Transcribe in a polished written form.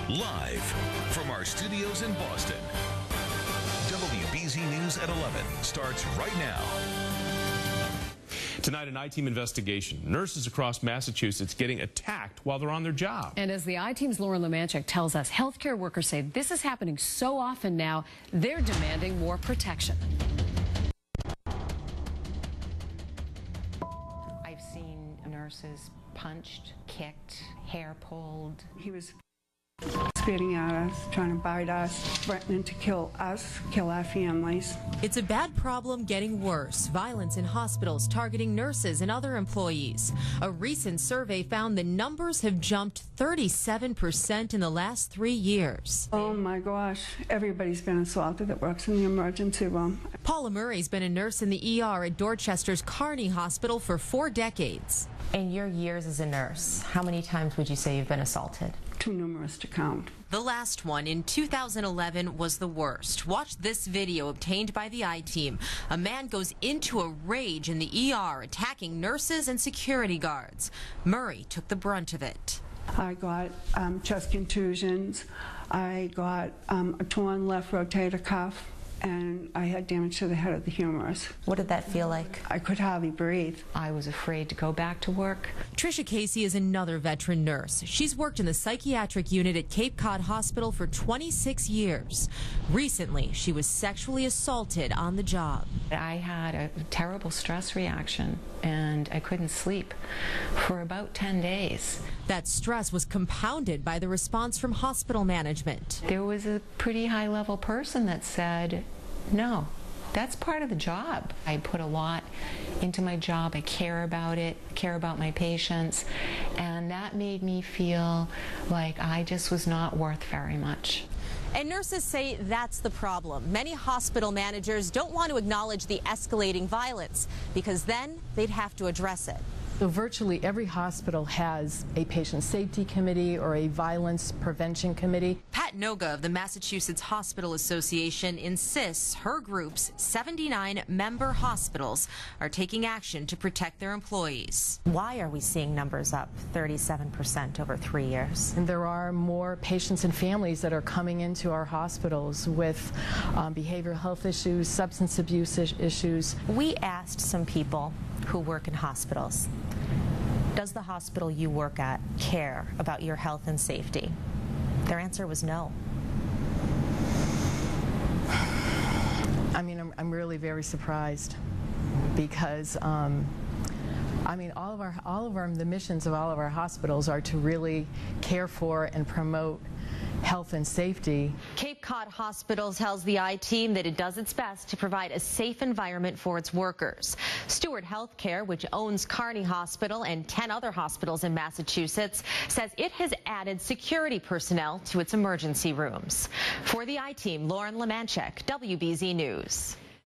Live from our studios in Boston, WBZ News at 11 starts right now. Tonight, an I-Team investigation. Nurses across Massachusetts getting attacked while they're on their job. And as the I-Team's Lauren Lemanchik tells us, healthcare workers say this is happening so often now, they're demanding more protection. I've seen nurses punched, kicked, hair pulled. He was spitting at us, trying to bite us, threatening to kill us, kill our families. It's a bad problem getting worse. Violence in hospitals targeting nurses and other employees. A recent survey found the numbers have jumped 37% in the last 3 years. Oh my gosh, everybody's been assaulted that works in the emergency room. Paula Murray's been a nurse in the ER at Dorchester's Carney Hospital for 4 decades. In your years as a nurse, how many times would you say you've been assaulted? Too numerous to count. The last one in 2011 was the worst. Watch this video obtained by the I-Team. A man goes into a rage in the ER, attacking nurses and security guards. Murray took the brunt of it. I got chest contusions. I got a torn left rotator cuff, and I had damage to the head of the humerus. What did that feel like? I could hardly breathe. I was afraid to go back to work. Tricia Casey is another veteran nurse. She's worked in the psychiatric unit at Cape Cod Hospital for 26 years. Recently, she was sexually assaulted on the job. I had a terrible stress reaction, and I couldn't sleep for about 10 days. That stress was compounded by the response from hospital management. There was a pretty high-level person that said, no, that's part of the job. I put a lot into my job. I care about it, care about my patients, and that made me feel like I just was not worth very much. And nurses say that's the problem. Many hospital managers don't want to acknowledge the escalating violence because then they'd have to address it. So virtually every hospital has a patient safety committee or a violence prevention committee. Pat Noga of the Massachusetts Hospital Association insists her group's 79 member hospitals are taking action to protect their employees. Why are we seeing numbers up 37% over 3 years? And there are more patients and families that are coming into our hospitals with behavioral health issues, substance abuse issues. We asked some people who work in hospitals, does the hospital you work at care about your health and safety? Their answer was no. I mean, I'm really very surprised because I mean, the missions of all of our hospitals are to really care for and promote health and safety. Cape Cod Hospital tells the I-Team that it does its best to provide a safe environment for its workers. Steward Healthcare, which owns Carney Hospital and 10 other hospitals in Massachusetts, says it has added security personnel to its emergency rooms. For the I-Team, Lauren Lemanchik, WBZ News.